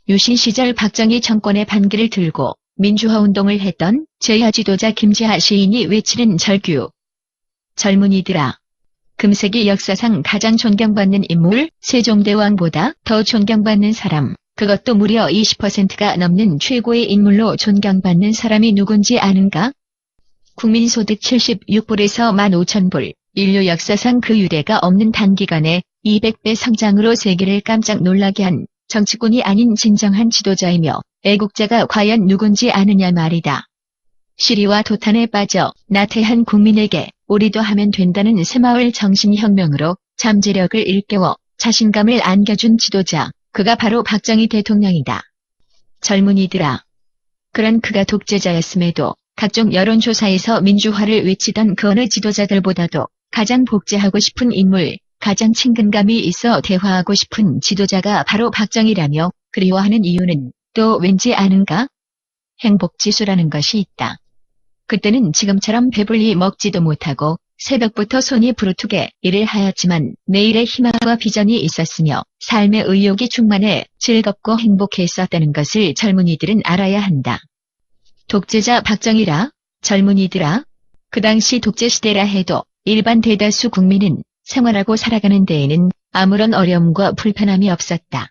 유신 시절 박정희 정권의 반기를 들고 민주화 운동을 했던 제야 지도자 김지하 시인이 외치는 절규. 젊은이들아. 금세기 역사상 가장 존경받는 인물, 세종대왕보다 더 존경받는 사람, 그것도 무려 20%가 넘는 최고의 인물로 존경받는 사람이 누군지 아는가? 국민소득 76불에서 15,000불, 인류 역사상 그 유례가 없는 단기간에 200배 성장으로 세계를 깜짝 놀라게 한 정치꾼이 아닌 진정한 지도자이며 애국자가 과연 누군지 아느냐 말이다. 시리와 도탄에 빠져 나태한 국민에게 우리도 하면 된다는 새마을 정신혁명으로 잠재력을 일깨워 자신감을 안겨준 지도자, 그가 바로 박정희 대통령이다. 젊은이들아. 그런 그가 독재자였음에도 각종 여론조사에서 민주화를 외치던 그 어느 지도자들보다도 가장 복제하고 싶은 인물, 가장 친근감이 있어 대화하고 싶은 지도자가 바로 박정희라며 그리워하는 이유는 또 왠지 아는가? 행복지수라는 것이 있다. 그때는 지금처럼 배불리 먹지도 못하고 새벽부터 손이 부르트게 일을 하였지만 내일의 희망과 비전이 있었으며 삶의 의욕이 충만해 즐겁고 행복했었다는 것을 젊은이들은 알아야 한다. 독재자 박정희라, 젊은이들아. 그 당시 독재시대라 해도 일반 대다수 국민은 생활하고 살아가는 데에는 아무런 어려움과 불편함이 없었다.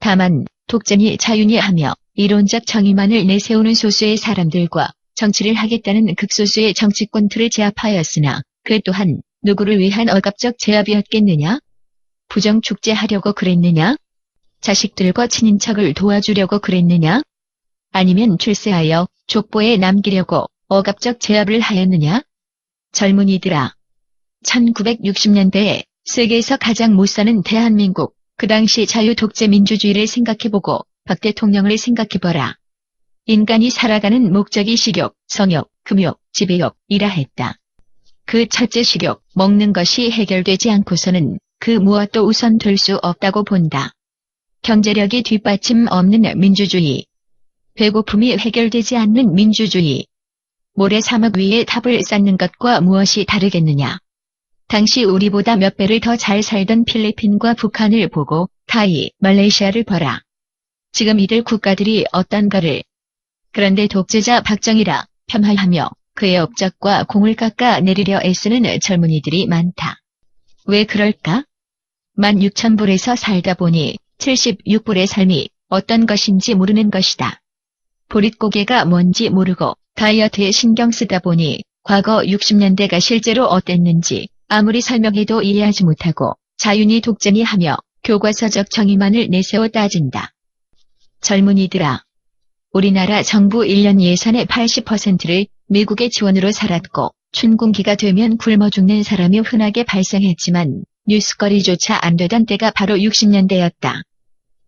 다만 독재니 자유니 하며 이론적 정의만을 내세우는 소수의 사람들과 정치를 하겠다는 극소수의 정치권들을 제압하였으나 그 또한 누구를 위한 억압적 제압이었겠느냐? 부정축제하려고 그랬느냐? 자식들과 친인척을 도와주려고 그랬느냐? 아니면 출세하여 족보에 남기려고 억압적 제압을 하였느냐? 젊은이들아. 1960년대에 세계에서 가장 못사는 대한민국, 그 당시 자유독재민주주의를 생각해보고 박 대통령을 생각해보라. 인간이 살아가는 목적이 식욕, 성욕, 금욕, 지배욕이라 했다. 그 첫째 식욕, 먹는 것이 해결되지 않고서는 그 무엇도 우선 될 수 없다고 본다. 경제력이 뒷받침 없는 민주주의. 배고픔이 해결되지 않는 민주주의. 모래 사막 위에 탑을 쌓는 것과 무엇이 다르겠느냐. 당시 우리보다 몇 배를 더 잘 살던 필리핀과 북한을 보고 타이, 말레이시아를 보라. 지금 이들 국가들이 어떤가를. 그런데 독재자 박정희라 폄하하며 그의 업적과 공을 깎아내리려 애쓰는 젊은이들이 많다. 왜 그럴까? 16,000불에서 살다 보니 76불의 삶이 어떤 것인지 모르는 것이다. 보릿고개가 뭔지 모르고 다이어트에 신경 쓰다 보니 과거 60년대가 실제로 어땠는지 아무리 설명해도 이해하지 못하고 자유니 독재니 하며 교과서적 정의만을 내세워 따진다. 젊은이들아. 우리나라 정부 1년 예산의 80%를 미국의 지원으로 살았고 춘궁기가 되면 굶어 죽는 사람이 흔하게 발생했지만 뉴스거리조차 안 되던 때가 바로 60년대였다.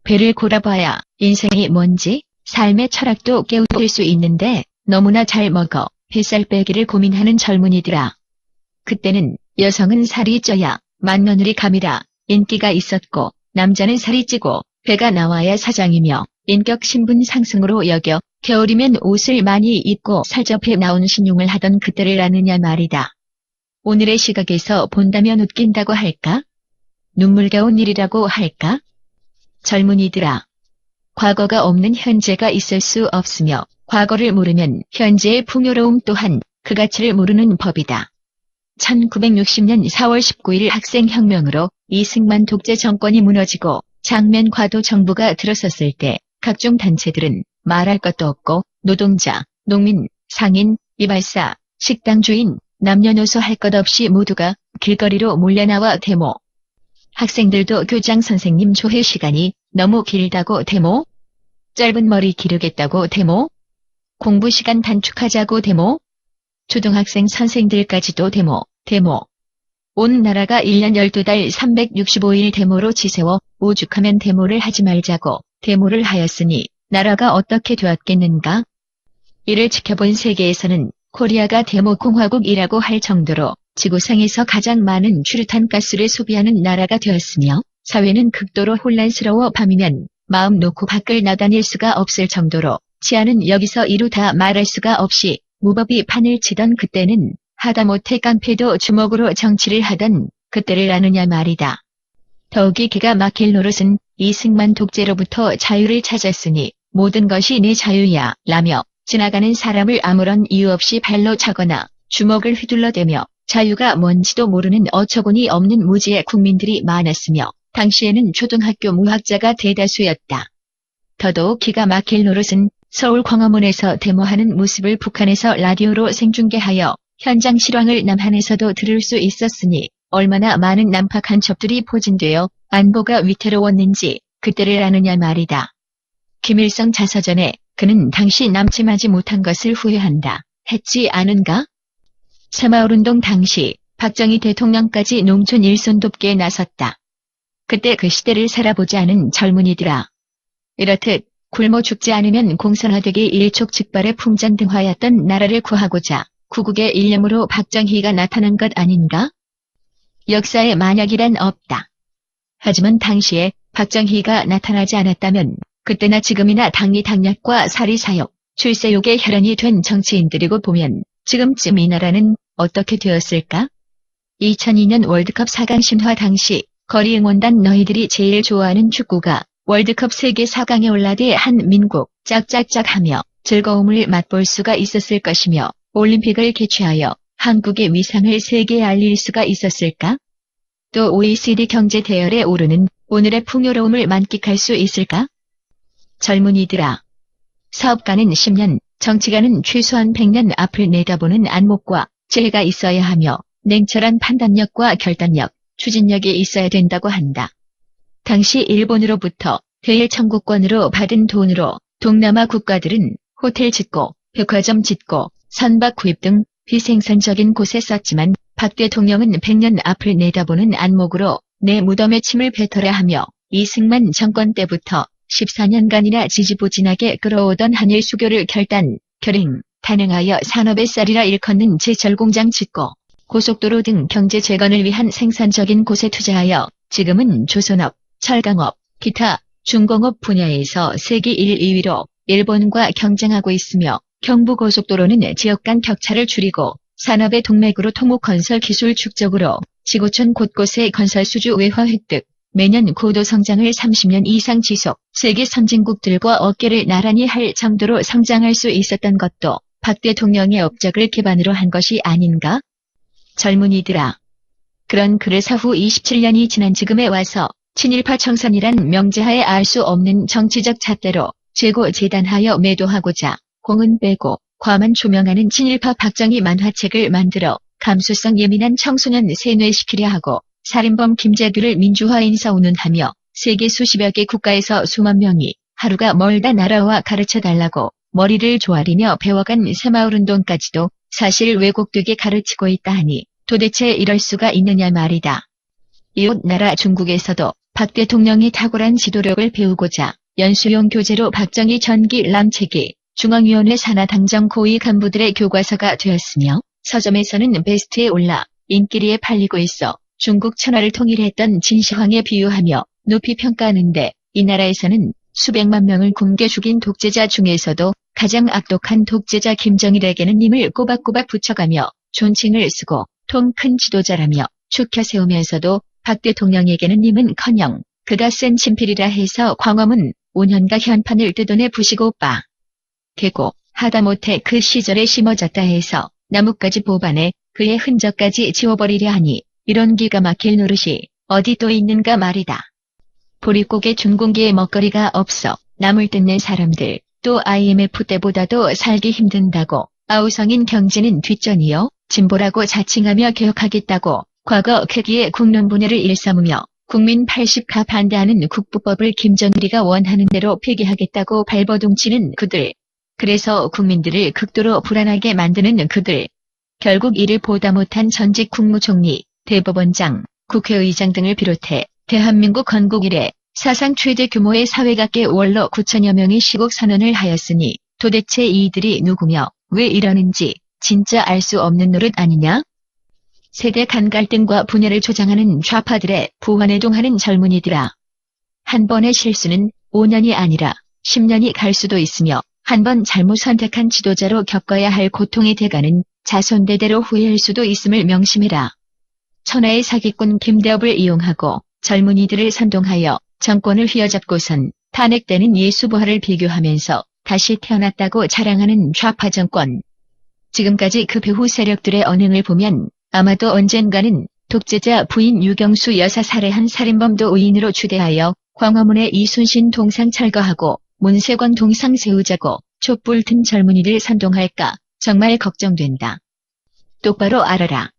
배를 골아봐야 인생이 뭔지 삶의 철학도 깨우칠 수 있는데 너무나 잘 먹어 뱃살 빼기를 고민하는 젊은이들아. 그때는 여성은 살이 쪄야 맏며느리 감이라 인기가 있었고 남자는 살이 찌고 배가 나와야 사장이며 인격 신분 상승으로 여겨 겨울이면 옷을 많이 입고 살접해 나온 신용을 하던 그때를 아느냐 말이다. 오늘의 시각에서 본다면 웃긴다고 할까? 눈물겨운 일이라고 할까? 젊은이들아. 과거가 없는 현재가 있을 수 없으며 과거를 모르면 현재의 풍요로움 또한 그 가치를 모르는 법이다. 1960년 4월 19일 학생혁명으로 이승만 독재 정권이 무너지고 장면과도 정부가 들어섰을 때 각종 단체들은 말할 것도 없고 노동자, 농민, 상인, 이발사, 식당 주인, 남녀노소 할 것 없이 모두가 길거리로 몰려나와 데모. 학생들도 교장 선생님 조회 시간이 너무 길다고 데모? 짧은 머리 기르겠다고 데모? 공부 시간 단축하자고 데모? 초등학생 선생들까지도 데모. 온 나라가 1년 12달 365일 데모로 치세워 오죽하면 데모를 하지 말자고 데모를 하였으니 나라가 어떻게 되었겠는가? 이를 지켜본 세계에서는 코리아가 데모 공화국이라고 할 정도로 지구상에서 가장 많은 추루탄 가스를 소비하는 나라가 되었으며 사회는 극도로 혼란스러워 밤이면 마음 놓고 밖을 나다닐 수가 없을 정도로 치안은 여기서 이루 다 말할 수가 없이 무법이 판을 치던 그때는 하다못해 깡패도 주먹으로 정치를 하던 그때를 아느냐 말이다. 더욱이 기가 막힐 노릇은 이승만 독재로부터 자유를 찾았으니 모든 것이 내 자유야 라며 지나가는 사람을 아무런 이유 없이 발로 차거나 주먹을 휘둘러대며 자유가 뭔지도 모르는 어처구니 없는 무지의 국민들이 많았으며 당시에는 초등학교 무학자가 대다수였다. 더더욱 기가 막힐 노릇은 서울 광화문에서 데모하는 모습을 북한에서 라디오로 생중계하여 현장 실황을 남한에서도 들을 수 있었으니 얼마나 많은 남파 간첩들이 포진되어 안보가 위태로웠는지 그때를 아느냐 말이다. 김일성 자서전에 그는 당시 남침하지 못한 것을 후회한다 했지 않은가? 새마을운동 당시 박정희 대통령까지 농촌 일손 돕기에 나섰다. 그때 그 시대를 살아보지 않은 젊은이들아. 이렇듯 굶어 죽지 않으면 공산화되기 일촉즉발의 풍전등화였던 나라를 구하고자 구국의 일념으로 박정희가 나타난 것 아닌가? 역사에 만약이란 없다. 하지만 당시에 박정희가 나타나지 않았다면 그때나 지금이나 당리 당략과 사리사욕, 출세욕에 혈안이 된 정치인들이고 보면 지금쯤 이 나라는 어떻게 되었을까? 2002년 월드컵 4강 신화 당시 거리 응원단 너희들이 제일 좋아하는 축구가 월드컵 세계 4강에 올라대 한민국 짝짝짝하며 즐거움을 맛볼 수가 있었을 것이며 올림픽을 개최하여 한국의 위상을 세계에 알릴 수가 있었을까? 또 OECD 경제 대열에 오르는 오늘의 풍요로움을 만끽할 수 있을까? 젊은이들아. 사업가는 10년, 정치가는 최소한 100년 앞을 내다보는 안목과 지혜가 있어야 하며 냉철한 판단력과 결단력, 추진력이 있어야 된다고 한다. 당시 일본으로부터 대일 청구권으로 받은 돈으로 동남아 국가들은 호텔 짓고 백화점 짓고 선박 구입 등 비생산적인 곳에 썼지만 박 대통령은 100년 앞을 내다보는 안목으로 내 무덤에 침을 뱉어라 하며 이승만 정권 때부터 14년간이나 지지부진하게 끌어오던 한일 수교를 결행, 단행하여 산업의 쌀이라 일컫는 제철공장 짓고 고속도로 등 경제 재건을 위한 생산적인 곳에 투자하여 지금은 조선업, 철강업, 기타, 중공업 분야에서 세계 1, 2위로 일본과 경쟁하고 있으며 경부고속도로는 지역 간 격차를 줄이고 산업의 동맥으로 토목건설 기술 축적으로 지구촌 곳곳의 건설 수주 외화 획득, 매년 고도 성장을 30년 이상 지속, 세계 선진국들과 어깨를 나란히 할 정도로 성장할 수 있었던 것도 박 대통령의 업적을 기반으로 한 것이 아닌가? 젊은이들아. 그런 그를 사후 27년이 지난 지금에 와서 친일파 청산이란 명제하에 알 수 없는 정치적 잣대로 재고 재단하여 매도하고자 공은 빼고 과만 조명하는 친일파 박정희 만화책을 만들어 감수성 예민한 청소년 세뇌시키려 하고 살인범 김재규를 민주화 인사 운운하며 세계 수십여 개 국가에서 수만 명이 하루가 멀다 날아와 가르쳐달라고 머리를 조아리며 배워간 새마을운동까지도 사실 왜곡되게 가르치고 있다 하니 도대체 이럴 수가 있느냐 말이다. 이웃 나라 중국에서도 박 대통령이 탁월한 지도력을 배우고자 연수용 교재로 박정희 전기 람책이 중앙위원회 산하 당정 고위 간부들의 교과서가 되었으며 서점에서는 베스트에 올라 인기리에 팔리고 있어 중국 천하를 통일했던 진시황에 비유하며 높이 평가하는데 이 나라에서는 수백만 명을 굶겨 죽인 독재자 중에서도 가장 악독한 독재자 김정일에게는 님을 꼬박꼬박 붙여가며 존칭을 쓰고 통 큰 지도자라며 축혀 세우면서도 박 대통령에게는 님은커녕 그가 센 친필이라 해서 광화문 5년가 현판을 뜯어내 부시고 빠 개고 하다못해 그 시절에 심어졌다 해서 나뭇가지 보반에 그의 흔적까지 지워버리려 하니 이런 기가 막힐 노릇이 어디 또 있는가 말이다. 보릿고개 준공기에 먹거리가 없어 남을 뜯는 사람들, 또 IMF 때보다도 살기 힘든다고 아우성인 경제는 뒷전이요 진보라고 자칭하며 개혁하겠다고 과거 크기의 국론분해를 일삼으며 국민 80가 반대하는 국부법을 김정일이가 원하는 대로 폐기하겠다고 발버둥치는 그들. 그래서 국민들을 극도로 불안하게 만드는 그들. 결국 이를 보다 못한 전직 국무총리, 대법원장, 국회의장 등을 비롯해 대한민국 건국 이래 사상 최대 규모의 사회각계 원로 9천여 명이 시국 선언을 하였으니 도대체 이들이 누구며 왜 이러는지 진짜 알 수 없는 노릇 아니냐? 세대 간 갈등과 분열을 조장하는 좌파들의 부환해동하는 젊은이들아. 한 번의 실수는 5년이 아니라 10년이 갈 수도 있으며 한 번 잘못 선택한 지도자로 겪어야 할 고통의 대가는 자손대대로 후회할 수도 있음을 명심해라. 천하의 사기꾼 김대업을 이용하고 젊은이들을 선동하여 정권을 휘어잡고선 탄핵되는 예수부활을 비교하면서 다시 태어났다고 자랑하는 좌파 정권. 지금까지 그 배후 세력들의 언행을 보면 아마도 언젠가는 독재자 부인 유경수 여사 살해한 살인범도 의인으로 추대하여 광화문에 이순신 동상 철거하고 문세광 동상 세우자고 촛불 든 젊은이를 선동할까 정말 걱정된다. 똑바로 알아라.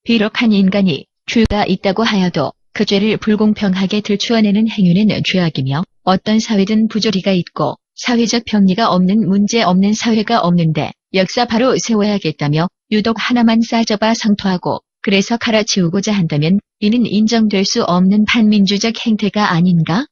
비록 한 인간이 죄가 있다고 하여도 그 죄를 불공평하게 들추어내는 행위는 죄악이며 어떤 사회든 부조리가 있고 사회적 병리가 없는 문제 없는 사회가 없는데 역사 바로 세워야겠다며 유독 하나만 싸져봐 성토하고 그래서 갈아치우고자 한다면 이는 인정될 수 없는 반민주적 행태가 아닌가?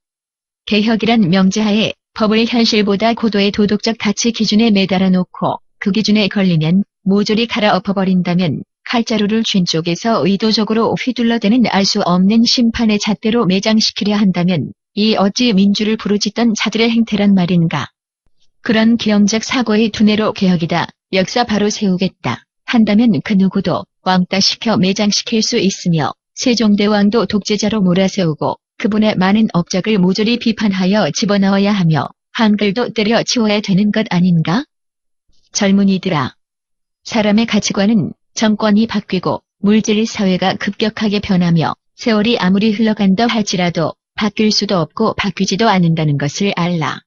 개혁이란 명제하에 법을 현실보다 고도의 도덕적 가치 기준에 매달아 놓고 그 기준에 걸리면 모조리 갈아엎어버린다면 칼자루를 쥔 쪽에서 의도적으로 휘둘러대는 알 수 없는 심판의 잣대로 매장시키려 한다면 이 어찌 민주를 부르짖던 자들의 행태란 말인가. 그런 기형적 사고의 두뇌로 개혁이다. 역사 바로 세우겠다. 한다면 그 누구도 왕따시켜 매장시킬 수 있으며 세종대왕도 독재자로 몰아세우고 그분의 많은 업적을 모조리 비판하여 집어넣어야 하며 한글도 때려치워야 되는 것 아닌가? 젊은이들아. 사람의 가치관은 정권이 바뀌고 물질 사회가 급격하게 변하며 세월이 아무리 흘러간다 할지라도 바뀔 수도 없고 바뀌지도 않는다는 것을 알라.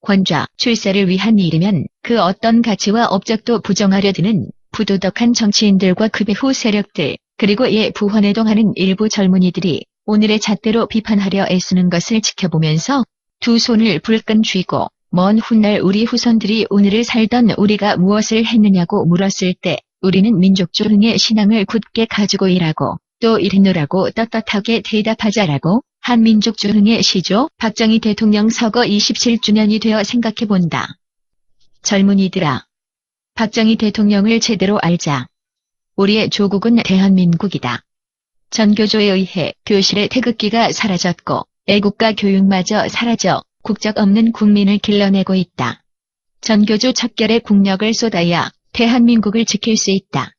권좌, 출세를 위한 일이면 그 어떤 가치와 업적도 부정하려 드는 부도덕한 정치인들과 그 배후 세력들, 그리고 이에 부헌해동하는 일부 젊은이들이 오늘의 잣대로 비판하려 애쓰는 것을 지켜보면서 두 손을 불끈 쥐고 먼 훗날 우리 후손들이 오늘을 살던 우리가 무엇을 했느냐고 물었을 때 우리는 민족조흥의 신앙을 굳게 가지고 일하고 또 일해노라고 떳떳하게 대답하자라고 한민족조흥의 시조 박정희 대통령 서거 27주년이 되어 생각해본다. 젊은이들아. 박정희 대통령을 제대로 알자. 우리의 조국은 대한민국이다. 전교조에 의해 교실의 태극기가 사라졌고 애국가 교육마저 사라져 국적 없는 국민을 길러내고 있다. 전교조 척결의 국력을 쏟아야 대한민국을 지킬 수 있다.